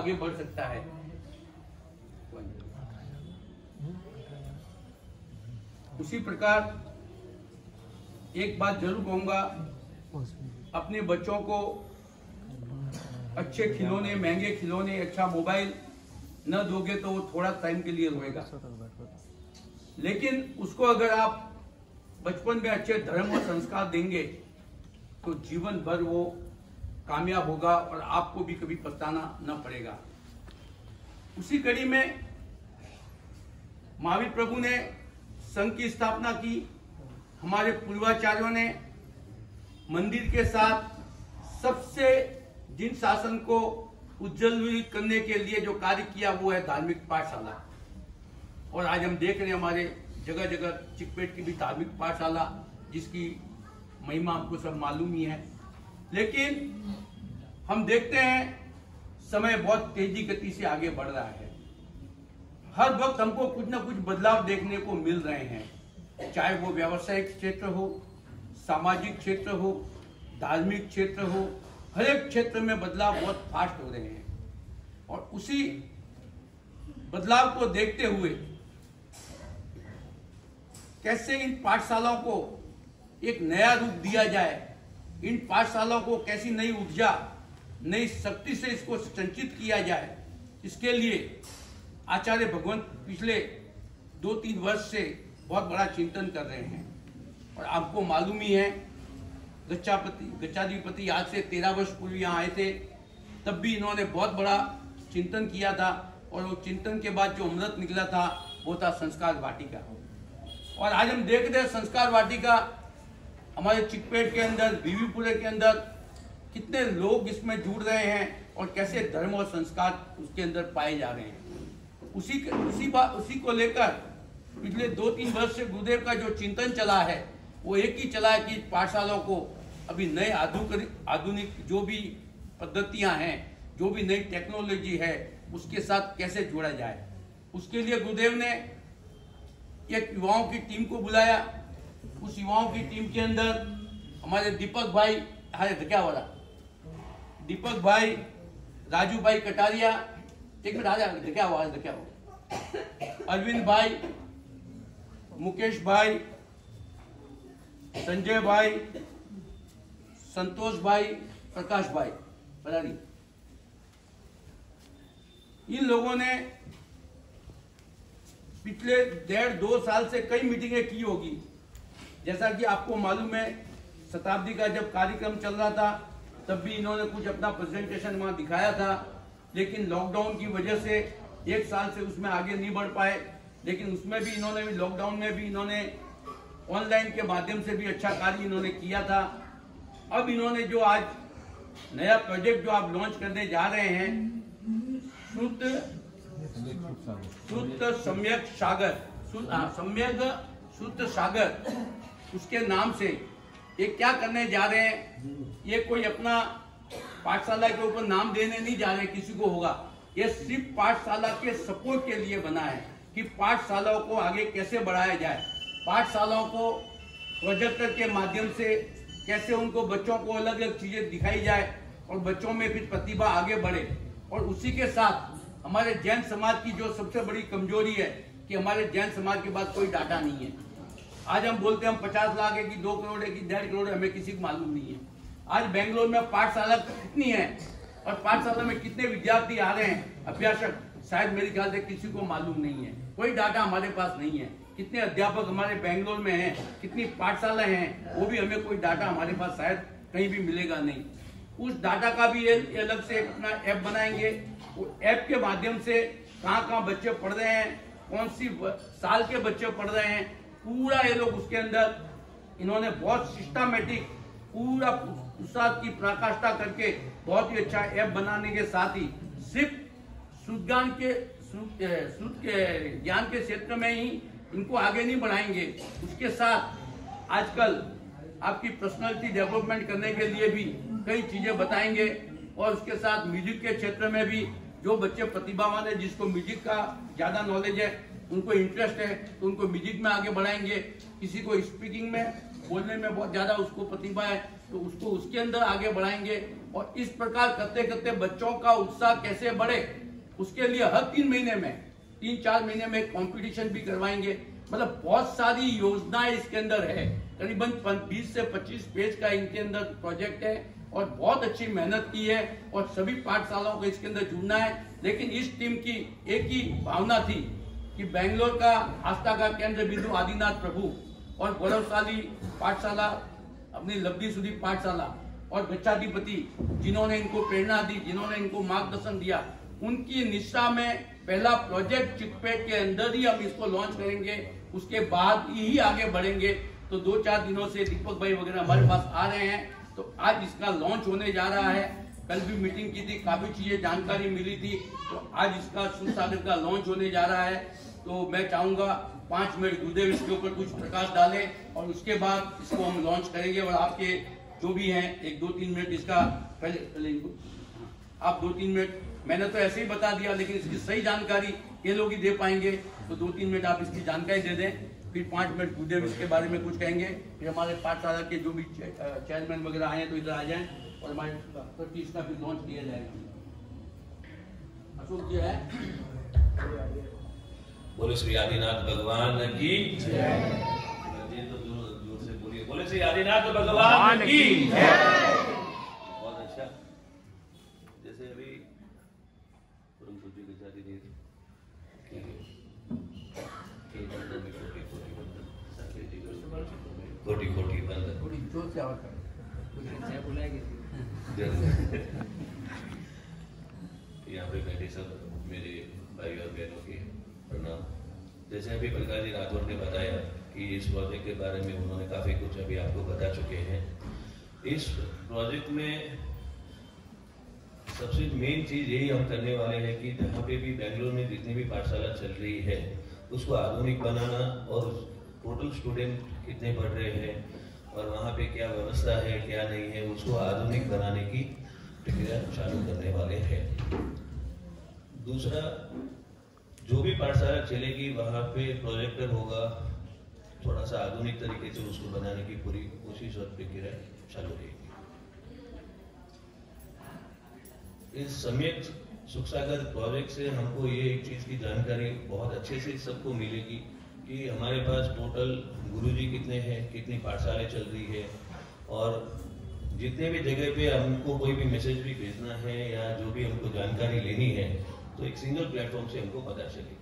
आगे बढ़ सकता है। उसी प्रकार एक बात जरूर कहूंगा, अपने बच्चों को अच्छे खिलौने, महंगे खिलौने, अच्छा मोबाइल न दोगे तो वो थोड़ा टाइम के लिए रोएगा, लेकिन उसको अगर आप बचपन में अच्छे धर्म और संस्कार देंगे तो जीवन भर वो कामयाब होगा और आपको भी कभी पछताना न पड़ेगा। उसी कड़ी में महावीर प्रभु ने संघ की स्थापना की। हमारे पूर्वाचार्यों ने मंदिर के साथ सबसे जिन शासन को उज्जवलित करने के लिए जो कार्य किया वो है धार्मिक पाठशाला। और आज हम देख रहे हैं हमारे जगह जगह चिकपेट की भी धार्मिक पाठशाला, जिसकी महिमा हमको सब मालूम ही है। लेकिन हम देखते हैं समय बहुत तेजी गति से आगे बढ़ रहा है। हर वक्त हमको कुछ ना कुछ बदलाव देखने को मिल रहे हैं, चाहे वो व्यावसायिक क्षेत्र हो, सामाजिक क्षेत्र हो, धार्मिक क्षेत्र हो, हर एक क्षेत्र में बदलाव बहुत फास्ट हो रहे हैं। और उसी बदलाव को देखते हुए कैसे इन पाठशालाओं को एक नया रूप दिया जाए, इन पाठशालाओं को कैसी नई ऊर्जा, नई शक्ति से इसको संचित किया जाए, इसके लिए आचार्य भगवंत पिछले 2-3 वर्ष से बहुत बड़ा चिंतन कर रहे हैं। और आपको मालूम ही है, गच्चाधिपति आज से 13 वर्ष पूर्व यहाँ आए थे, तब भी इन्होंने बहुत बड़ा चिंतन किया था। और वो चिंतन के बाद जो अमृत निकला था वो था संस्कार वाटिका। और आज हम देख रहे हैं संस्कार वाटिका हमारे चिकपेट के अंदर, बीवीपुरे के अंदर कितने लोग इसमें जुड़ रहे हैं और कैसे धर्म और संस्कार उसके अंदर पाए जा रहे हैं। उसी को लेकर पिछले 2-3 वर्ष से गुरुदेव का जो चिंतन चला है वो एक ही चला है कि पाठशालाओं को अभी नए आधुनिक जो भी पद्धतियां हैं, जो भी नई टेक्नोलॉजी है, उसके साथ कैसे जोड़ा जाए। उसके लिए गुरुदेव ने एक युवाओं की टीम को बुलाया। उस युवाओं की टीम के अंदर हमारे दीपक भाई, दीपक भाई, राजू भाई कटारिया, एक मिनट आ जा, अरविंद भाई, मुकेश भाई, संजय भाई, संतोष भाई, प्रकाश भाई बरारी, इन लोगों ने पिछले 1.5-2 साल से कई मीटिंगें की होगी। जैसा कि आपको मालूम है, शताब्दी का जब कार्यक्रम चल रहा था तब भी इन्होंने कुछ अपना प्रेजेंटेशन वहां दिखाया था, लेकिन लॉकडाउन की वजह से 1 साल से उसमें आगे नहीं बढ़ पाए। लेकिन उसमें भी इन्होंने भी, लॉकडाउन में भी इन्होंने ऑनलाइन के माध्यम से भी अच्छा कार्य इन्होंने किया था। अब इन्होंने जो आज नया प्रोजेक्ट जो आप लॉन्च करने जा रहे हैं, शुद्ध सागर, उसके नाम से ये क्या करने जा रहे हैं, ये कोई अपना पाठशाला के ऊपर नाम देने नहीं जा रहे किसी को होगा। ये सिर्फ पाठशाला के सपोर्ट के लिए बना है कि पाठशालाओं को आगे कैसे बढ़ाया जाए, पाठशालाओं को प्रोजेक्टर के माध्यम से कैसे उनको बच्चों को अलग अलग चीजें दिखाई जाए और बच्चों में फिर प्रतिभा आगे बढ़े। और उसी के साथ हमारे जैन समाज की जो सबसे बड़ी कमजोरी है कि हमारे जैन समाज के पास कोई डाटा नहीं है। आज हम बोलते हैं हम 50 लाख है कि 2 करोड़ है कि 1.5 करोड़ है, हमें किसी को मालूम नहीं है। आज बेंगलोर में पाठशाला कितनी है और पाठशाला में कितने विद्यार्थी आ रहे हैं, अभ्यासक, शायद मेरे ख्याल से किसी को मालूम नहीं है। कोई डाटा हमारे पास नहीं है। कितने अध्यापक हमारे बेंगलोर में हैं, कितनी पाठशालाएं हैं, वो भी हमें कोई डाटा हमारे पास शायद कहीं भी मिलेगा नहीं। उस डाटा का भी अलग से अपना ऐप बनाएंगे। वो ऐप के माध्यम से कहाँ बच्चे पढ़ रहे हैं, कौन सी साल के बच्चे पढ़ रहे हैं, पूरा ये लोग उसके अंदर इन्होंने बहुत सिस्टमेटिक पूरा पुस्तक की प्रकाष्ठा करके बहुत ही अच्छा ऐप बनाने के साथ ही सिर्फ शुद्ध ज्ञान के क्षेत्र में ही इनको आगे नहीं बढ़ाएंगे, उसके साथ आजकल आपकी पर्सनालिटी डेवलपमेंट करने के लिए भी कई चीजें बताएंगे। और उसके साथ म्यूजिक के क्षेत्र में भी जो बच्चे प्रतिभावान है, जिसको म्यूजिक का ज्यादा नॉलेज है, उनको इंटरेस्ट है, तो उनको म्यूजिक में आगे बढ़ाएंगे। किसी को स्पीकिंग में, बोलने में बहुत ज्यादा उसको प्रतिभा है, तो उसको उसके अंदर आगे बढ़ाएंगे। और इस प्रकार करते करते बच्चों का उत्साह कैसे बढ़े, उसके लिए हर 3 महीने में 3-4 महीने में कंपटीशन भी करवाएंगे। मतलब बहुत सारी योजनाएं इसके अंदर है, करीबन 20 से 25 पेज का इनके अंदर प्रोजेक्ट है और बहुत अच्छी मेहनत की है और सभी पाठशालाओं को इसके अंदर जुड़ना है। लेकिन इस टीम की एक ही भावना थी कि बेंगलोर का आस्था का केंद्र बिंदु आदिनाथ प्रभु और गौरवशाली पाठशाला अपनी लब्धि सुधी पाठशाला और गच्छाधिपति जिन्होंने इनको प्रेरणा दी, जिन्होंने इनको मार्गदर्शन दिया, उनकी निष्ठा में पहला प्रोजेक्ट चिकपेट के अंदर ही हम इसको लॉन्च करेंगे, उसके बाद ही आगे बढ़ेंगे। तो 2-4 दिनों से दीपक भाई वगैरह हमारे पास आ रहे हैं, तो आज इसका लॉन्च होने जा रहा है। कल भी मीटिंग की थी, काफी चीजें जानकारी मिली थी, तो आज इसका सूरसागर का लॉन्च होने जा रहा है। तो मैं चाहूंगा 5 मिनट गुरुदेव इसके ऊपर कुछ प्रकाश डालें और उसके बाद इसको हम लॉन्च करेंगे। और आपके जो भी हैं 1-2-3 मिनट इसका पहले इनको आप 2-3 मिनट, मैंने तो ऐसे ही बता दिया लेकिन इसकी सही जानकारी ये लोग ही दे पाएंगे, तो 2-3 मिनट आप इसकी जानकारी दे दें, फिर 5 मिनट गुरुदेव इसके बारे में कुछ कहेंगे। फिर हमारे पाठशाला के जो भी चेयरमैन वगैरह आए हैं तो इधर आ जाएं और हमारे ट्रस्टीज का फिर लॉन्च किया जाएगा। अशोक जी है, बोले श्री आदिनाथ भगवान की जय। तो जोर से बोलिए, बोले श्री आदिनाथ भगवान की जय। बहुत अच्छा। जैसे अभी परम पूज्य गच्छाधिपति कोटि कोटि बंदन, थोड़ी जोर से आवाज करें, बुलाएंगे। यहाँ पे बैठे सब मेरे भाई और बहनों के प्रणाम। जैसे अभी प्रकाश जी राठौर ने बताया कि इस प्रोजेक्ट के बारे में उन्होंने काफी कुछ अभी आपको बता चुके हैं। इस प्रोजेक्ट में सबसे मेन चीज यही हम करने वाले हैं कि जहाँ पे भी बेंगलोर में जितनी भी पाठशाला चल रही है उसको आधुनिक बनाना और टोटल स्टूडेंट कितने पढ़ रहे हैं और वहाँ पे क्या व्यवस्था है क्या नहीं है उसको आधुनिक बनाने की प्रक्रिया चालू करने वाले हैं। दूसरा, जो भी पाठशाला चलेगी वहाँ पे प्रोजेक्टर होगा, थोड़ा सा आधुनिक तरीके से उसको बनाने की पूरी कोशिश और प्रक्रिया चालू रहेगी। इस सम्यक सुखसागर प्रोजेक्ट से हमको ये एक चीज की जानकारी बहुत अच्छे से सबको मिलेगी कि हमारे पास टोटल गुरुजी कितने हैं, कितनी पाठशालाएं चल रही है और जितने भी जगह पे हमको कोई भी मैसेज भी भेजना है या जो भी हमको जानकारी लेनी है तो एक सिंगल प्लेटफॉर्म से हमको पता चलेगी।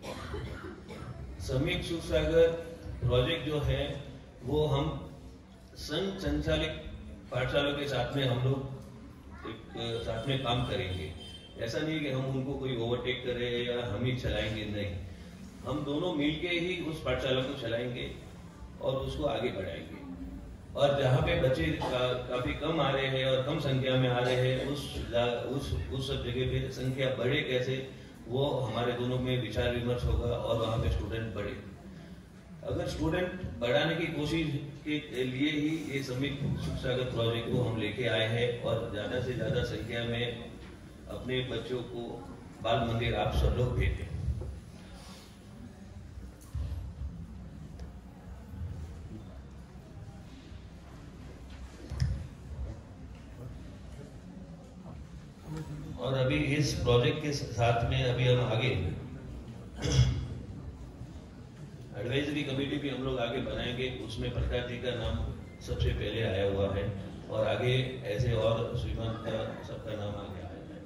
सम्यक सुखसागर प्रोजेक्ट जो है वो हम संघ संचालित पाठशालों के साथ में हम लोग एक साथ में काम करेंगे। ऐसा नहीं कि हम उनको कोई ओवरटेक करें या हम ही चलाएंगे, नहीं, हम दोनों मिलके ही उस पाठशाला को चलाएंगे और उसको आगे बढ़ाएंगे। और जहाँ पे बच्चे काफी कम आ रहे हैं और कम संख्या में आ रहे हैं उस सब जगह पे संख्या बढ़े कैसे, वो हमारे दोनों में विचार विमर्श होगा और वहाँ पे स्टूडेंट बढ़े। अगर स्टूडेंट बढ़ाने की कोशिश के लिए ही ये सम्यक सुखसागर प्रोजेक्ट को हम लेके आए हैं और ज्यादा से ज्यादा संख्या में अपने बच्चों को बाल मंदिर आप सब लोग भेजें। और अभी इस प्रोजेक्ट के साथ में अभी हम आगे एडवाइजरी कमेटी भी हम लोग आगे बनाएंगे, उसमें प्रकाश जी का नाम सबसे पहले आया हुआ है और आगे ऐसे और श्रीमान का सबका नाम आगे आया है।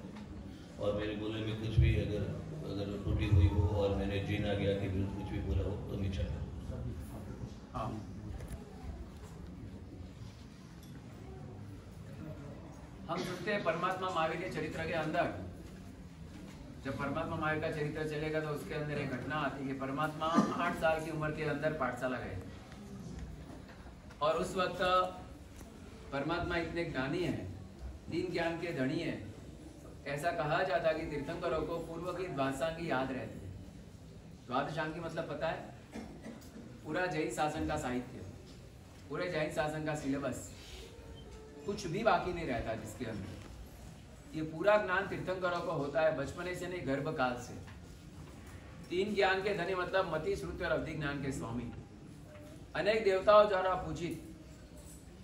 और मेरे बोलने में कुछ भी अगर त्रुटि हुई हो और मैंने जीन आ गया के विरुद्ध कुछ भी बोला हो तो मैं चाहता हूँ। हम सुनते हैं परमात्मा महावीर के चरित्र के अंदर, जब परमात्मा महावीर का चरित्र चलेगा तो उसके अंदर एक घटना आती है कि परमात्मा 8 साल की उम्र के अंदर पाठशाला गए और उस वक्त परमात्मा इतने ज्ञानी है, दीन ज्ञान के धनी है। ऐसा कहा जाता कि तीर्थंकरों को पूर्व की द्वादशांगी याद रहती है। द्वादशांगी मतलब पता है? पूरा जैन शासन का साहित्य, पूरे जैन शासन का सिलेबस, कुछ भी बाकी नहीं रहता जिसके अंदर। ये पूरा ज्ञान तीर्थंकरों को होता है बचपने से नहीं, गर्भ काल से। 3 ज्ञान के धनी मतलब मति, श्रुति और अवधि ज्ञान के स्वामी, अनेक देवताओं द्वारा पूजित,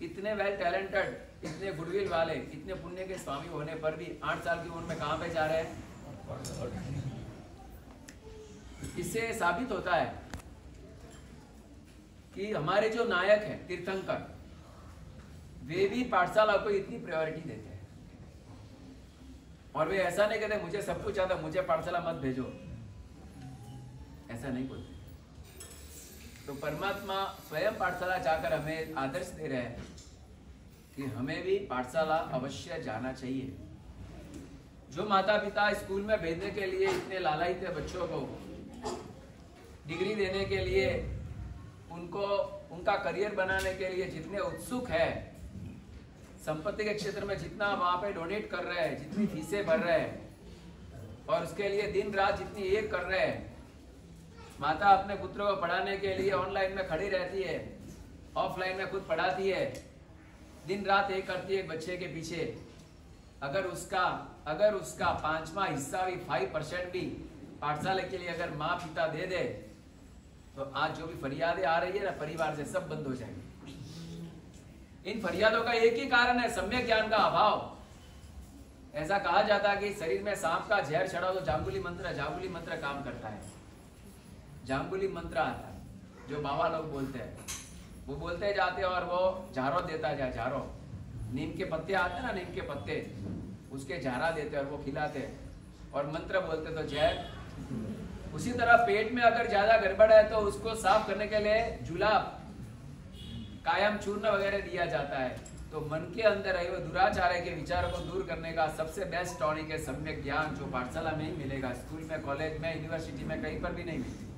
इतने वेल टैलेंटेड, इतने गुडविल वाले, इतने पुण्य के स्वामी होने पर भी 8 साल की उम्र में कहाँ पे जा रहे हैं? इससे साबित होता है कि हमारे जो नायक हैं तीर्थंकर, वे भी पाठशाला को इतनी प्रायोरिटी देते हैं और वे ऐसा नहीं कहते मुझे सब कुछ आता, मुझे पाठशाला मत भेजो, ऐसा नहीं बोलते। तो परमात्मा स्वयं पाठशाला जाकर हमें आदर्श दे रहे हैं कि हमें भी पाठशाला अवश्य जाना चाहिए। जो माता पिता स्कूल में भेजने के लिए इतने लालायित है बच्चों को, डिग्री देने के लिए, उनको उनका करियर बनाने के लिए जितने उत्सुक है, संपत्ति के क्षेत्र में जितना वहां पे डोनेट कर रहे हैं, जितनी फीसें भर रहे हैं और उसके लिए दिन रात जितनी एक कर रहे हैं, माता अपने पुत्रों को पढ़ाने के लिए ऑनलाइन में खड़ी रहती है, ऑफलाइन में खुद पढ़ाती है, दिन रात एक करती है एक बच्चे के पीछे। अगर उसका 5वां हिस्सा भी 5% भी पाठशाला के लिए अगर माँ पिता दे दे तो आज जो भी फरियादें आ रही है ना परिवार से, सब बंद हो जाएंगी। इन फरियादों का एक ही कारण है, सम्यक ज्ञान का अभाव। ऐसा कहा जाता है कि शरीर में सांप का जहर चढ़ा तो जांबुली मंत्र काम करता है। जांबुली मंत्र आता है जो बाबा लोग बोलते हैं, वो बोलते जाते हैं और वो झारो देता जाए, झारो, नीम के पत्ते आते हैं ना, नीम के पत्ते, उसके झारा देते और वो खिलाते और मंत्र बोलते तो जय। उसी तरह पेट में अगर ज्यादा गड़बड़ है तो उसको साफ करने के लिए जुलाब, कायम चूर्ण वगैरह दिया जाता है। तो मन के अंदर है वो दुराचार के विचारों को दूर करने का सबसे बेस्ट टॉनिक है सम्यक ज्ञान, जो पाठशाला में ही मिलेगा। स्कूल में, कॉलेज में, यूनिवर्सिटी में कहीं पर भी नहीं मिलती।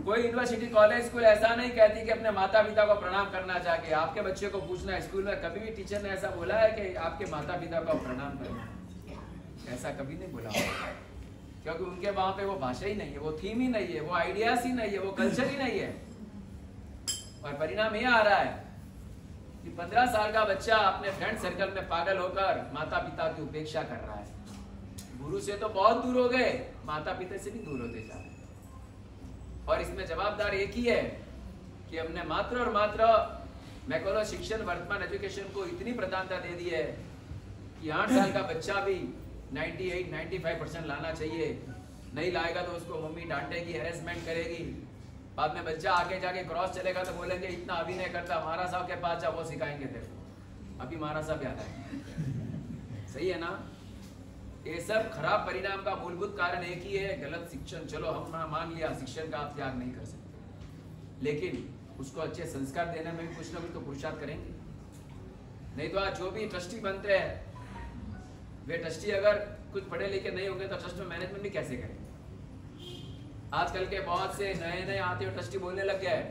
कोई यूनिवर्सिटी, कॉलेज, स्कूल ऐसा नहीं कहती कि अपने माता पिता को प्रणाम करना चाहिए। आपके बच्चे को पूछना है स्कूल में कभी भी टीचर ने ऐसा बोला है कि आपके माता पिता को प्रणाम करें? ऐसा कभी नहीं बोला, क्योंकि उनके वहां पे वो भाषा ही नहीं है, वो थीम ही नहीं है, वो आइडियाज ही नहीं है, वो कल्चर ही नहीं है। और परिणाम ये आ रहा है कि 15 साल का बच्चा अपने फ्रेंड सर्कल में पागल होकर माता पिता की उपेक्षा कर रहा है। गुरु से तो बहुत दूर हो गए, माता पिता से भी दूर होते जा रहे हैं। और इसमें जवाबदार एक ही है कि हमने मात्र और मात्र मैकोलो शिक्षण, वर्तमान एजुकेशन को इतनी प्रधानता दे दी है कि 8 साल का बच्चा भी 98-95% लाना चाहिए। नहीं लाएगा तो उसको मम्मी डांटेगी, हैरेसमेंट करेगी। बाद में बच्चा आगे जाके क्रॉस चलेगा तो बोलेंगे इतना अभिनय करता, महाराज साहब के पास जा, वो सिखाएंगे तेरे को। अभी महाराज साहब याद आए, सही है ना? ये सब खराब परिणाम का मूलभूत कारण एक ही है, गलत शिक्षण। चलो हम मान लिया शिक्षण का आप त्याग नहीं कर सकते, लेकिन उसको अच्छे संस्कार देने में भी कुछ ना कुछ तो पुरुषार्थ करेंगे। नहीं तो आज जो भी ट्रस्टी बनते हैं, वे ट्रस्टी अगर कुछ पढ़े लिखे नहीं होंगे तो ट्रस्ट में मैनेजमेंट भी कैसे करेंगे? आजकल के बहुत से नए आते हुए ट्रस्टी बोलने लग गए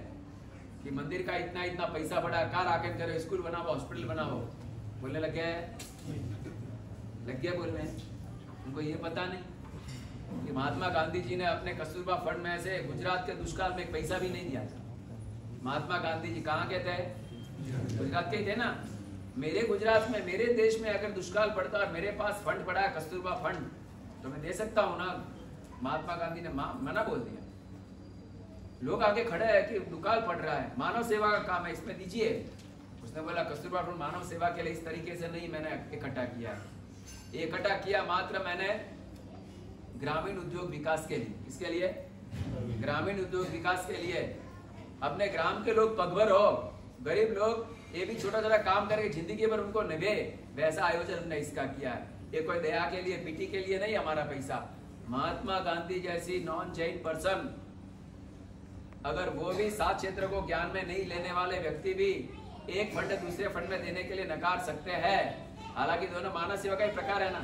कि मंदिर का इतना पैसा बढ़ा, कार आके करो, स्कूल बनाओ, हॉस्पिटल बनाओ, बोलने लग गए बोलने। उनको ये पता नहीं कि महात्मा गांधी जी ने अपने कस्तूरबा फंड में से गुजरात के दुष्काल में एक पैसा भी नहीं दिया था। महात्मा गांधी जी कहाँ के थे? गुजरात के ही थे ना। मेरे गुजरात में, मेरे देश में अगर दुष्काल पड़ता और मेरे पास फंड पड़ा है, कस्तूरबा फंड, तो मैं दे सकता हूँ ना। महात्मा गांधी ने मना बोल दिया। लोग आगे खड़े हैं कि दुकाल पड़ रहा है, मानव सेवा का काम है, इसमें दीजिए। उसने बोला कस्तूरबा फंड मानव सेवा के लिए इस तरीके से नहीं मैंने इकट्ठा किया है, इकट्ठा किया मात्र मैंने ग्रामीण उद्योग विकास के लिए। इसके लिए ग्रामीण उद्योग विकास के लिए, अपने ग्राम के लोग पगभर हो, गरीब लोग ये भी छोटा छोटा काम करके जिंदगी भर उनको निभे, वैसा आयोजन हमने इसका किया है। ये कोई दया के लिए, पीटी के लिए नहीं हमारा पैसा। महात्मा गांधी जैसी नॉन जैन पर्सन, अगर वो भी 7 क्षेत्र को ज्ञान में नहीं लेने वाले व्यक्ति भी एक फंड दूसरे फंड में देने के लिए नकार सकते हैं। हालांकि दोनों मानव सेवा का ही प्रकार है ना।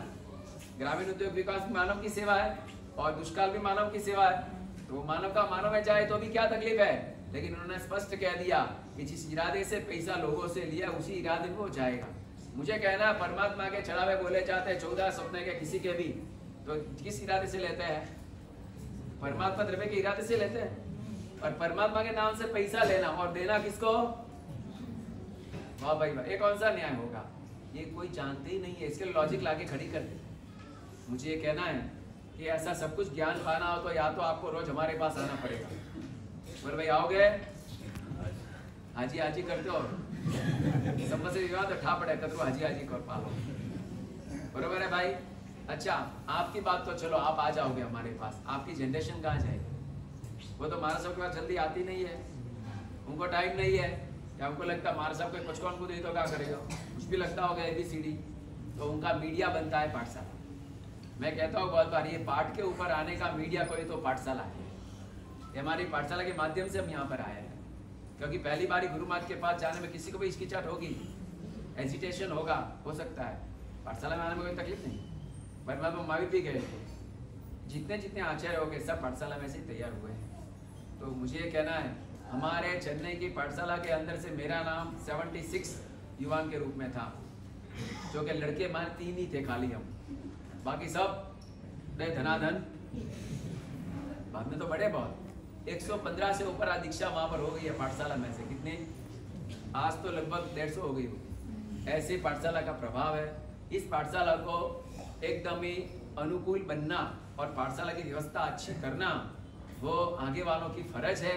ग्रामीण उद्योग विकास भी मानव की सेवा है और दुष्काल भी मानव की सेवा है। तो वो मानव का मानव में जाए तो भी क्या तकलीफ है? लेकिन उन्होंने स्पष्ट कह दिया कि जिस इरादे से पैसा लोगों से लिया उसी इरादे में वो जाएगा। मुझे कहना परमात्मा के चढ़ावे बोले जाते हैं 14 सपने के किसी के भी, तो किस इरादे से लेते हैं? परमात्मा द्रव्य के इरादे से लेते हैं। और परमात्मा के नाम से पैसा लेना और देना किसको? वाह भाई वाह, ये कौन सा न्याय होगा? ये कोई जानते ही नहीं है। इसके लॉजिक लाके खड़ी कर दे। मुझे ये कहना है कि ऐसा सब कुछ ज्ञान पाना हो तो या तो आपको रोज हमारे पास आना पड़ेगा। बोल भाई आओगे? हाजी हाजी करते हो? संपत्ति विवाद ठा पड़े कतरो हाजी हाजी कर पालो, बरोबर है भाई। अच्छा, आपकी बात तो चलो आप आ जाओगे हमारे पास, आपकी जनरेशन कहाँ जाएगी? वो तो हमारा सबके पास जल्दी आती नहीं है, उनको टाइम नहीं है, या उनको लगता हमारे सब कोई पचकौन को दे तो क्या करेगा, कुछ भी लगता होगा ABCD, तो उनका मीडिया बनता है पाठशाला। मैं कहता हूँ बहुत बार, ये पाठ के ऊपर आने का मीडिया कोई तो पाठशाला है। ये हमारी पाठशाला के माध्यम से हम यहाँ पर आए हैं, क्योंकि पहली बार गुरु महाराज के पास जाने में किसी को भी हिचकिचाहट होगी, हेजिटेशन होगा, हो सकता है। पाठशाला में आने में कोई तकलीफ नहीं। परमात्मा महावीर भी गए थे, जितने जितने आचार्य हो गए सब पाठशाला में से तैयार हुए हैं। तो मुझे ये कहना है, हमारे चेन्नई की पाठशाला के अंदर से मेरा नाम 76 युवान के रूप में था, जो कि लड़के हमारे 3 ही थे खाली, हम बाकी सब गए धनाधन। बाद में तो बड़े बहुत 115 से ऊपर दीक्षा वहां पर हो गई है पाठशाला में से। कितने? आज तो लगभग 150 हो गई हो। ऐसे पाठशाला का प्रभाव है। इस पाठशाला को एकदम ही अनुकूल बनना और पाठशाला की व्यवस्था अच्छी करना वो आगे वालों की फर्ज है,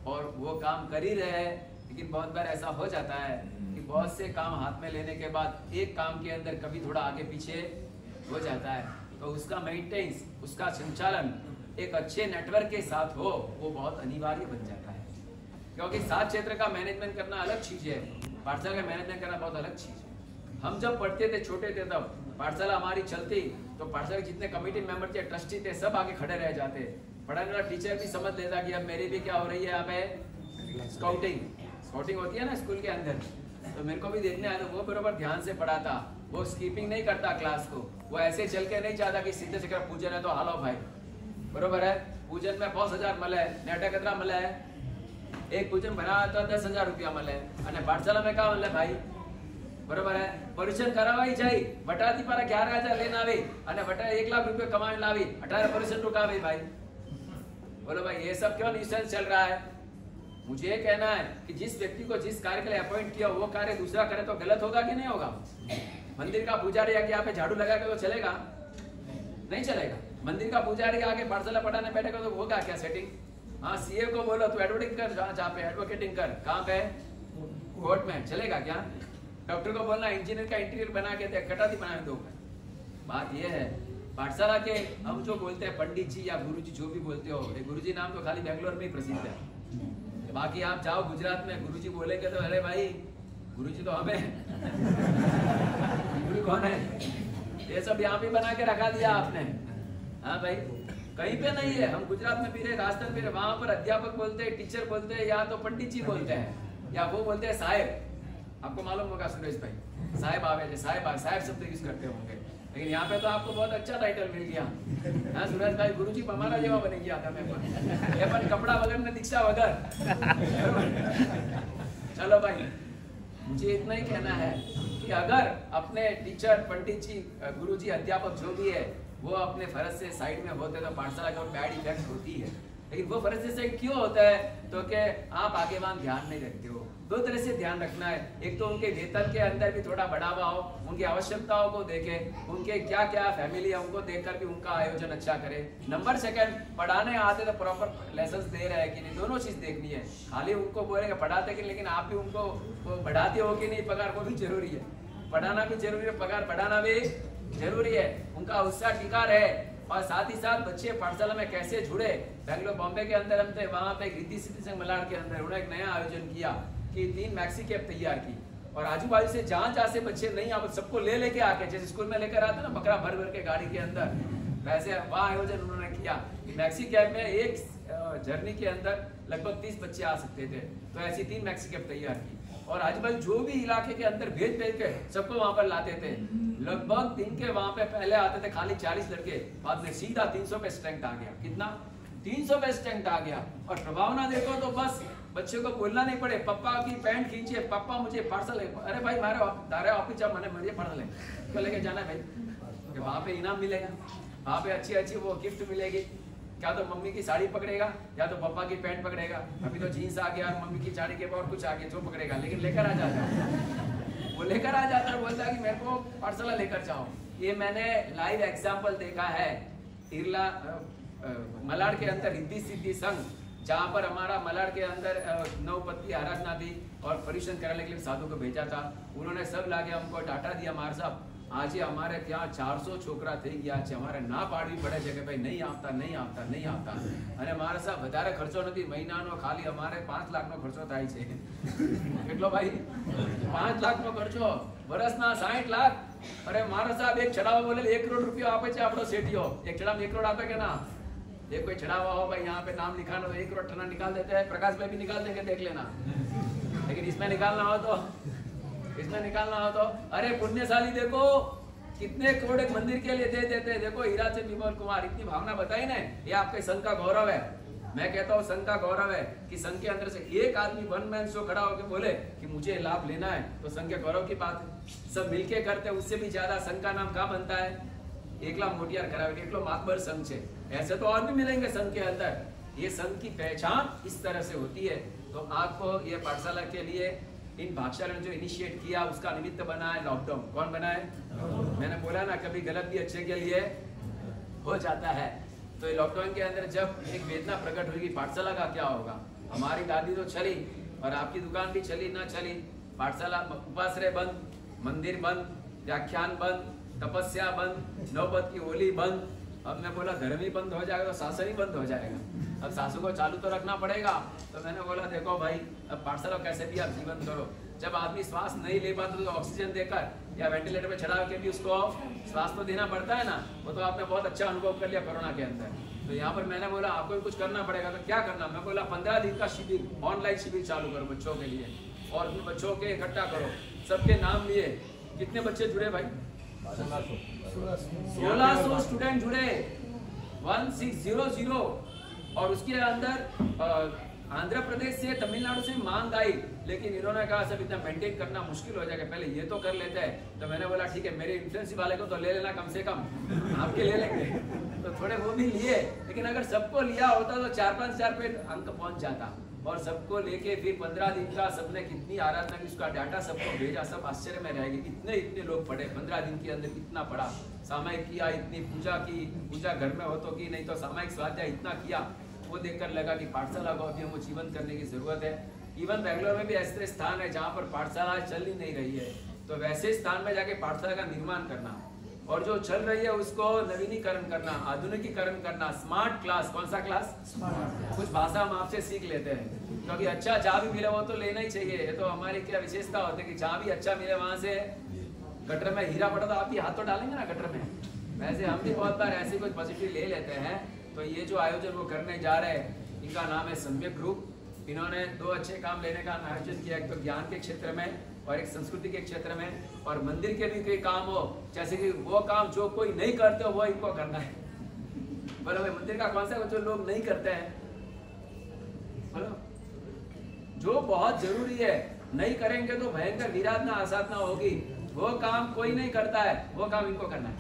और वो काम कर ही रहे हैं। लेकिन बहुत बार ऐसा हो जाता है कि बहुत से काम हाथ में लेने के बाद एक काम के अंदर कभी थोड़ा आगे पीछे हो जाता है, तो उसका मेंटेनेंस, उसका संचालन एक अच्छे नेटवर्क के साथ हो, वो बहुत अनिवार्य बन जाता है। क्योंकि 7 क्षेत्र का मैनेजमेंट करना अलग चीज है, पाठशाला का मैनेजमेंट करना बहुत अलग चीज है। हम जब पढ़ते थे, छोटे थे, तब पाठशाला हमारी चलती तो पाठशाला के जितने कमेटी मेंबर थे, ट्रस्टी थे, सब आगे खड़े रह जाते। पढ़ाने वाला टीचर भी समझ लेता कि अब मेरी भी क्या हो रही है, यहाँ पे स्काउटिंग होती है ना स्कूल के अंदर, तो मेरे को भी देखने आया। तो वो बराबर ध्यान से पढ़ाता, वो स्कीपिंग नहीं करता क्लास को, वो ऐसे चल के नहीं चाहता कि सीधे से पूजन है तो हालो भाई, बरोबर है। पूजन में 5000 मले, नेटा कतरा मले, एक पूजन बना तो 10,000 रुपया मले, पाठशाला में क्या मले भाई, बरोबर है। परिश्रम करावाई जाए, वटाती पर 11,000 लेना आवे, वटा 1 लाख रुपये कमाने लावी, 18% रुकावे भाई। बोलो भाई, ये सब क्यों न्यूसेंस चल रहा है? मुझे ये कहना है कि जिस व्यक्ति को जिस कार्य के लिए अपॉइंट किया, वो कार्य दूसरा करे तो गलत होगा कि नहीं होगा? मंदिर का पुजारी आके यहाँ पे झाड़ू लगा के तो चलेगा? नहीं चलेगा। मंदिर का पुजारी आके पाठशाला पढ़ाने बैठेगा तो होगा क्या सेटिंग? हाँ, CA को बोलो तो एडवोकेटिंग कर, जहाँ पे एडवोकेटिंग कर, कहाँ पे? कोर्ट में, चलेगा क्या? डॉक्टर को बोलना इंजीनियर का इंटीरियर बना के दे, कटाती बना दो। बात ये है, पाठशाला के हम जो बोलते हैं पंडित जी या गुरु जी, जो भी बोलते हो, ये गुरु जी नाम तो खाली बेंगलोर में ही प्रसिद्ध है। बाकी आप जाओ गुजरात में, गुरु जी बोलेंगे तो अरे भाई गुरु जी तो हमें गुरु कौन है? ये सब यहाँ पे बना के रखा दिया आपने। हाँ भाई, कहीं पे नहीं है। हम गुजरात में भी रहे, राजस्थान में रहे, वहां पर अध्यापक बोलते हैं, टीचर बोलते हैं, या तो पंडित जी बोलते हैं, या वो बोलते हैं साहेब। आपको मालूम होगा सुरेश भाई, साहेब आवे, साहेब शब्द यूज करते होंगे। लेकिन यहाँ पे तो आपको बहुत अच्छा टाइटल मिल गया। हाँ सुरेश भाई, गुरुजी हमारा जेवा बने गया था मैं पर। ये पर कपड़ा वगैरह ने दीक्षा वगैरह। चलो भाई, मुझे इतना ही कहना है कि अगर अपने टीचर, पंडित जी, गुरुजी, अध्यापक जो भी है, वो अपने फर्ज से साइड में होते तो पाठशाला का बैड इफेक्ट होती है। लेकिन वो फर्ज से साइड क्यों होता है? तो कि आप आगे वहां ध्यान नहीं रखते हो। 2 तरह से ध्यान रखना है। एक तो उनके वेतन के अंदर भी थोड़ा बढ़ावा हो, उनकी आवश्यकताओं को देखे, उनके क्या क्या फैमिली है उनको देखकर भी उनका आयोजन अच्छा करे। नंबर 2, पढ़ाने आते तो प्रॉपर लेसन्स दे रहे हैं कि नहीं, दोनों चीज देखनी है। खाली उनको बोलेंगे पढ़ाते कि, लेकिन आप भी उनको बढ़ाते हो कि नहीं, पगार को भी जरूरी है, पढ़ाना भी जरूरी है, पगार बढ़ाना भी जरूरी है। उनका उत्साह टिका रहे, और साथ ही साथ बच्चे पाठशाला में कैसे जुड़े। बेंगलोर, बॉम्बे के अंदर हम थे, वहाँ पे रिद्धि सिद्धि संघ मलाड के अंदर उन्होंने एक नया आयोजन किया कि 3 मैक्सी कैप तैयार की, और आजू बाजू से जहाँ से बच्चे नहीं आ, सबको लेके आके, जैसे स्कूल में लेकर आते ना बकरा भर भर के गाड़ी के अंदर, वैसे वहाँ आयोजन उन्होंने किया। मैक्सी कैप में एक जर्नी के अंदर लगभग 30 बच्चे आ सकते थे, तो ऐसी 3 मैक्सी कैप तैयार की, और आजू बाजू जो भी इलाके के अंदर भेज के सबको वहां पर लाते थे। लगभग दिन के वहां पे पहले आते थे खाली 40 लड़के, बाद में सीधा 300 पे स्ट्रेंथ आ गया। कितना? 300 पे स्ट्रेंथ आ गया। और प्रभावना देखो तो बस बच्चे को बोलना नहीं पड़े, पापा की पैंट खींचे, पापा मुझे पार्सल है, अरे भाई मारे ऑफिस जा, मैंने मुझे पार्सल है, क्यों लेके जाना है भाई? वहां पे इनाम मिलेगा, वहां पे अच्छी अच्छी वो गिफ्ट मिलेगी। क्या तो मम्मी की साड़ी पकड़ेगा, या तो पापा की पैंट पकड़ेगा। अभी तो जीन्स आ गया, मम्मी की साड़ी के और कुछ आ गया, जो पकड़ेगा, लेकिन लेकर आ जाता है, वो लेकर आ जाता है, बोलता है कि मेरे को पाठशाला लेकर जाओ। ये मैंने लाइव एग्जाम्पल देखा है। इरला मलाड के अंदर रिद्धि सिद्धि संघ जहाँ पर हमारा मलाड के अंदर नवपति आराधना थी और परिश्रम कराने के लिए साधु को भेजा था, उन्होंने सब लाके हमको डाटा दिया मार साहब आज हमारे ત્યાં 400 છોકરા થઈ ગયા છે, અમારે ના પાડવી પડે છે કે ભાઈ નહીં આવતા નહીં આવતા નહીં આવતા, અને મારા સાહેબ વધારે ખર્ચો નથી, મહિનાનો ખાલી અમારે 5 લાખનો ખર્ચો થાય છે. કેટલો ભાઈ? 5 લાખનો ખર્ચો, વર્ષના 60 લાખ. અરે મારા સાહેબ એક ચડાવા બોલે 1 કરોड़ રૂપિયા આપે છે આપણો સેઠિયો, એક ચડાવ 1 કરોड़ આપે કે ના? ये कोई चढ़ावा हो भाई यहाँ पे नाम लिखाना तो 1 करोड़ टना निकाल देते हैं, प्रकाश भाई भी निकाल देंगे देख लेना, लेकिन इसमें निकालना हो तो अरे पुण्यशाली देखो कितने करोड़ एक मंदिर के लिए दे देते हैं. देखो हीराचंद विमल कुमार इतनी भावना बताई ना, ये आपके संघ का गौरव है. मैं कहता हूँ संघ का गौरव है कि संघ के अंदर से एक आदमी वन मैन शो खड़ा होकर बोले कि मुझे लाभ लेना है, तो संघ के गौरव की बात है. सब मिलके करते हैं, उससे भी ज्यादा संघ का नाम कहाँ बनता है? एकला मोटियार करावे, एकलो मातबर संघ है. ऐसे तो और भी मिलेंगे संघ के अंदर. ये संघ की पहचान इस तरह से होती है. तो आपको ये पाठशाला के लिए इन भागशाला ने जो इनिशिएट किया उसका निमित्त बना है लॉकडाउन. कौन बना है? मैंने बोला ना कभी गलत भी अच्छे के लिए हो जाता है. तो ये लॉकडाउन के अंदर जब एक वेदना प्रकट हुई पाठशाला का क्या होगा. हमारी दादी तो चली और आपकी दुकान भी चली ना चली, पाठशाला उपाश्रय बंद, मंदिर बंद, व्याख्यान बंद, तपस्या बंद, नवपत की होली बंद. अब मैं बोला धर्म ही बंद हो जाएगा तो शासन ही बंद हो जाएगा. अब सासू को चालू तो रखना पड़ेगा. तो मैंने बोला देखो भाई अब पाठशाला कैसे भी आप जीवन करो. जब आदमी श्वास नहीं ले पाता तो ऑक्सीजन देकर या वेंटिलेटर पे चढ़ा के भी उसको श्वास तो देना पड़ता है ना. वो तो आपने बहुत अच्छा अनुभव कर लिया कोरोना के अंदर. तो यहाँ पर मैंने बोला आपको भी कुछ करना पड़ेगा. तो क्या करना? मैं बोला 15 दिन का शिविर, ऑनलाइन शिविर चालू करो बच्चों के लिए और उन बच्चों के इकट्ठा करो. सबके नाम लिए. कितने बच्चे जुड़े भाई? 1600 स्टूडेंट जुड़े, 1600. और उसके अंदर आंध्र प्रदेश से, तमिलनाडु से मांग आई, लेकिन इन्होंने कहा सब इतना मेंटेन करना मुश्किल हो जाएगा, पहले ये तो कर लेते हैं. तो मैंने बोला ठीक है मेरे इन्फ्लुएंस वाले को तो ले लेना कम से कम, आपके ले लेंगे. तो थोड़े वो भी लिए, लेकिन अगर सबको लिया होता तो 4-5 हजार पे अंक पहुंच जाता. और सबको लेके फिर 15 दिन का सबने कितनी आराधना की उसका डाटा सबको भेजा. सब आश्चर्य में रहेंगे इतने लोग पढ़े 15 दिन के अंदर, इतना पढ़ा, सामायिक किया, इतनी पूजा की, पूजा घर में हो तो की, नहीं तो सामायिक स्वाध्याय इतना किया. वो देखकर लगा कि पाठशाला को अभी हमको जीवन करने की जरूरत है. इवन बेंगलोर में भी ऐसे स्थान है जहाँ पर पाठशाला चल ही नहीं रही है, तो वैसे स्थान में जाके पाठशाला का निर्माण करना और जो चल रही है उसको नवीनीकरण करना, आधुनिकीकरण करना. Smart class. कौन सा क्लास? कुछ भाषा हम आपसे सीख लेते हैं, क्योंकि अच्छा जहाँ भी मिले वो तो लेना ही चाहिए. ये तो हमारी क्या विशेषता होती है कि जहाँ भी अच्छा मिले वहाँ से. गटर में हीरा पड़ा तो आप भी हाथ तो डालेंगे ना गटर में. वैसे हम भी बहुत बार ऐसी कुछ पॉजिटिव ले लेते हैं. तो ये जो आयोजन वो करने जा रहे हैं, इनका नाम है सम्यक ग्रुप. इन्होंने 2 अच्छे काम लेने का आयोजन किया, एक तो ज्ञान के क्षेत्र में और एक संस्कृति के क्षेत्र में. और मंदिर के भी कोई काम हो, जैसे कि वो काम जो कोई नहीं करते हो वो इनको करना है. बोलो भाई मंदिर का कौन सा जो लोग नहीं करते हैं, बोलो जो बहुत जरूरी है, नहीं करेंगे तो भयंकर विराधना आसाधना होगी. वो काम कोई नहीं करता है, वो काम इनको करना है.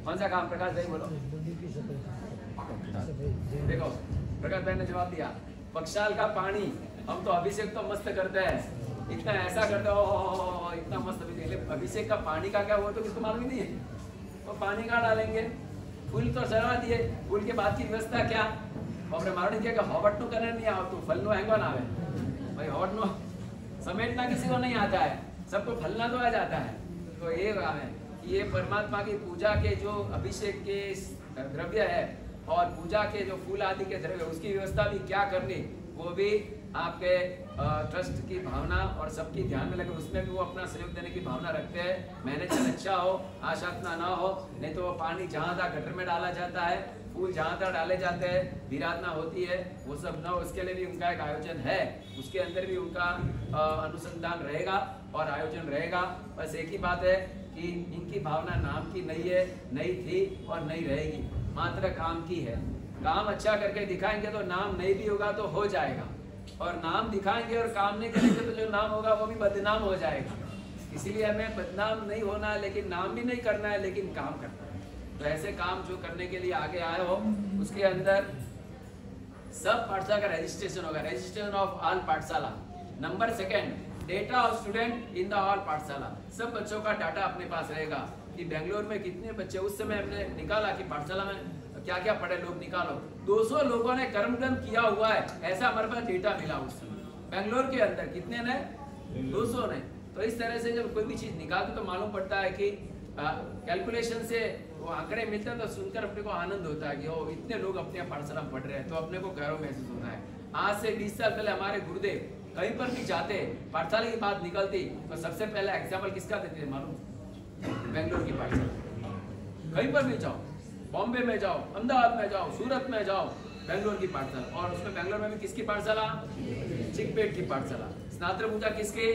कौन सा काम? प्रकाश भाई बोलो. देखो प्रकाश भाई ने जवाब दिया, पक्षाल का पानी. हम तो अभिषेक तो मस्त करते हैं, इतना ऐसा करते हो इतना मस्त अभिषेक का पानी का क्या वो तो किसको मालूम ही नहीं है. वो पानी का डालेंगे, फूल तो चढ़ा दिए, फूल के बाद की व्यवस्था क्या? और मारो किया हॉबट नो करना नहीं आओ, तू फल नो हैंगो ना आवे भाई. हॉबट नो समेटना किसी को नहीं आता है, सबको फलना तो आ जाता है. तो ये काम है कि ये परमात्मा की पूजा के जो अभिषेक के द्रव्य है और पूजा के जो फूल आदि के द्रव्य उसकी व्यवस्था भी क्या करनी, वो भी आपके ट्रस्ट की भावना और सबकी ध्यान में लगे, उसमें भी वो अपना सहयोग देने की भावना रखते हैं. मैनेजर अच्छा हो, आशातना ना हो, नहीं तो वो पानी जहाँ था गटर में डाला जाता है, फूल जहाँ था डाले जाते हैं, विराधना होती है, वो सब ना. उसके लिए भी उनका एक आयोजन है, उसके अंदर भी उनका अनुसंधान रहेगा और आयोजन रहेगा. बस एक ही बात है कि इनकी भावना नाम की नहीं है, नहीं थी और नहीं रहेगी, मात्र काम की है. काम अच्छा करके दिखाएंगे तो नाम नहीं भी होगा तो हो जाएगा, और नाम दिखाएंगे और काम नहीं करेंगे तो जो नाम होगा वो भी बदनाम हो जाएगा. इसीलिए हमें बदनाम नहीं होना है, लेकिन नाम भी नहीं करना है, लेकिन काम करना है. तो ऐसे काम जो करने के लिए आगे आए हो, उसके अंदर सब पाठशाला का रजिस्ट्रेशन होगा. रजिस्ट्रेशन ऑफ ऑल पाठशाला. Number 2, data of student in the all पाठशाला. सब बच्चों का डाटा अपने पास रहेगा कि बेंगलोर में कितने बच्चे. उस समय हमने निकाला कि पाठशाला में तो क्या क्या पढ़े लोग निकालो। 200 लोगों ने कर्मकांड किया हुआ है, ऐसा हमारे पास डेटा मिला उस समय बेंगलोर के अंदर। कितने ने? 200 ने। तो इस तरह से जब कोई भी चीज निकालते तो मालूम पड़ता है कि कैलकुलेशन से वो आंकड़े मिलते हैं तो सुनकर अपने को आनंद होता है कि ओ इतने लोग अपने पाठशाला में पढ़ रहे हैं, तो अपने को गर्व महसूस होता है। आज से 20 साल पहले हमारे गुरुदेव कहीं पर भी जाते, पाठशाला की बात निकलती तो सबसे पहले एग्जाम्पल किसका देते थे मालूम? बेंगलोर की पाठशाला। कहीं पर भी जाओ, बॉम्बे में जाओ, अहमदाबाद में जाओ, सूरत में जाओ, बेंगलोर की पाठशाला। और उसमें बेंगलोर में भी किसकी पाठशाला? चिकपेट की पाठशाला। स्नातक पूजा किसके?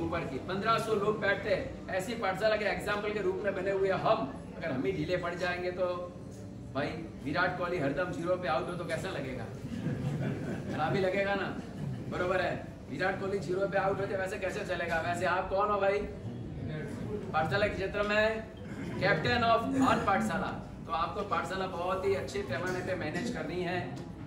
ऊपर की। 1500 लोग बैठते। ऐसी पाठशाला के एग्जाम्पल के रूप में बने हुए हम अगर हम ही ढीले पड़ जाएंगे तो भाई विराट कोहली हरदम 0 पे आउट हो तो कैसा लगेगा? खराब ही लगेगा ना, बरोबर है। विराट कोहली 0 पे आउट होते वैसे कैसे चलेगा? वैसे आप कौन हो भाई? पाठशाला के क्षेत्र में कैप्टन ऑफ ऑल पाठशाला। तो आपको पाठशाला बहुत ही अच्छे पैमाने पे मैनेज करनी है।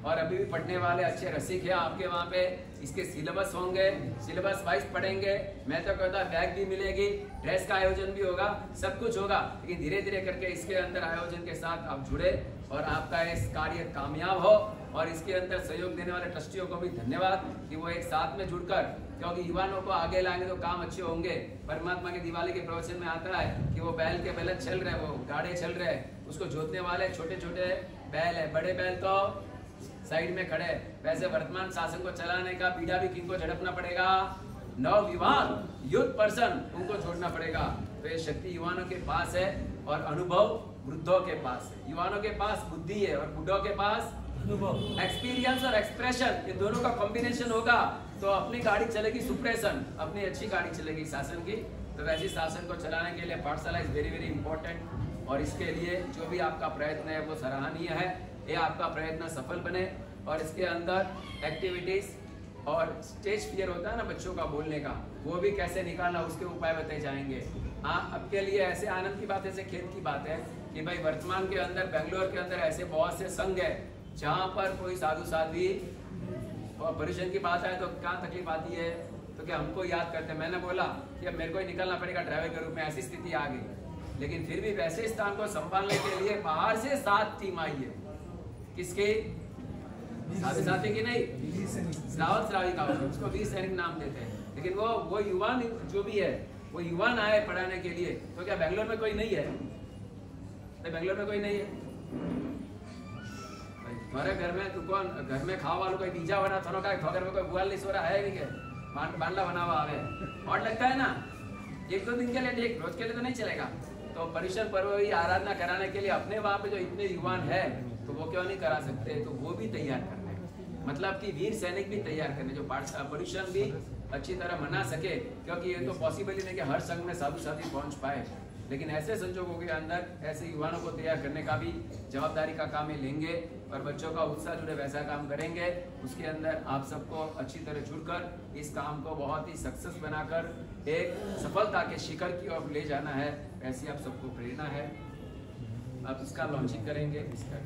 और अभी भी पढ़ने वाले अच्छे रसिक है आपके वहाँ पे। इसके सिलेबस होंगे, सिलेबस वाइज पढ़ेंगे। मैं तो कहता बैग भी मिलेगी, ड्रेस का आयोजन भी होगा, सब कुछ होगा। लेकिन धीरे धीरे करके इसके अंदर आयोजन के साथ आप जुड़े और आपका इस कार्य कामयाब हो। और इसके अंदर सहयोग देने वाले ट्रस्टियों को भी धन्यवाद कि वो एक साथ में जुड़कर, क्योंकि युवाओं को आगे लाएंगे तो काम अच्छे होंगे। परमात्मा के दिवाली के प्रवचन में आता है कि वो बैल के बैल चल रहे, वो गाड़े चल रहे, उसको जोतने वाले छोटे छोटे बैल है, बड़े बैल तो साइड में खड़े। वैसे वर्तमान शासन को चलाने का बीड़ा भी किनको झड़पना पड़ेगा? नवयुवान यूथ पर्सन, उनको छोड़ना पड़ेगा। तो ये शक्ति युवाओं के पास है और अनुभव वृद्धों के पास है। युवाओं के पास बुद्धि है और बुढ़ों के पास अनुभव, एक्सपीरियंस और एक्सप्रेशन। ये दोनों का कॉम्बिनेशन होगा तो अपनी गाड़ी चलेगी सुप्रेशन, अपनी अच्छी गाड़ी चलेगी शासन की। तो वैसी शासन को चलाने के लिए पाठशाला इज वेरी वेरी इंपॉर्टेंट। और इसके लिए जो भी आपका प्रयत्न है वो सराहनीय है। ये आपका प्रयत्न सफल बने और इसके अंदर एक्टिविटीज और स्टेज फियर होता है ना बच्चों का बोलने का, वो भी कैसे निकालना उसके उपाय बताए जाएंगे। हाँ, आपके लिए ऐसे आनंद की बात, ऐसे खेत की बात है कि भाई वर्तमान के अंदर बेंगलोर के अंदर ऐसे बहुत से संघ है जहाँ पर कोई साधु साध्वी और परिजन की बात आए तो क्या तकलीफ आती है, तो क्या हमको याद करते हैं। मैंने बोला कि अब मेरे को ही निकलना पड़ेगा ड्राइवर के रूप में, ऐसी स्थिति आ गई। लेकिन फिर भी वैसे स्थान को संभालने के लिए बाहर से 7 टीम आई है। किसके? साथी साथी की नहीं, श्रावण श्रावी का, उसको 20 सैनिक नाम देते हैं। लेकिन वो युवान जो भी है वो युवान आए पढ़ाने के लिए। तो क्या बेंगलोर में कोई नहीं है? तो बेंगलोर में कोई नहीं है? तुम्हारे घर में तू कौन घर में खावा वालों कोई बीजा बना थोड़ा का घर में कोई बुआल नहीं सो रहा है नहीं के बांडा बना हुआ आवे और लगता है ना 1-2 दिन के लिए ठीक, रोज के लिए तो नहीं चलेगा। तो परिषद पर्व की आराधना कराने के लिए अपने वहाँ पे जो इतने युवान है तो वो क्यों नहीं करा सकते? तो वो भी तैयार करने, मतलब कि वीर सैनिक भी तैयार करने जो परिषद भी अच्छी तरह मना सके। क्योंकि ये तो पॉसिबल ही नहीं कि हर संघ में साधु साथी पहुंच पाए। लेकिन ऐसे संजोगों के अंदर ऐसे युवाओं को तैयार करने का भी जवाबदारी का काम ही लेंगे और बच्चों का उत्साह जुड़े वैसा काम करेंगे। उसके अंदर आप सबको अच्छी तरह जुड़कर इस काम को बहुत ही सक्सेस बनाकर एक सफलता के शिखर की ओर ले जाना है, ऐसी आप सबको प्रेरणा है। आप इसका लॉन्चिंग करेंगे। इसका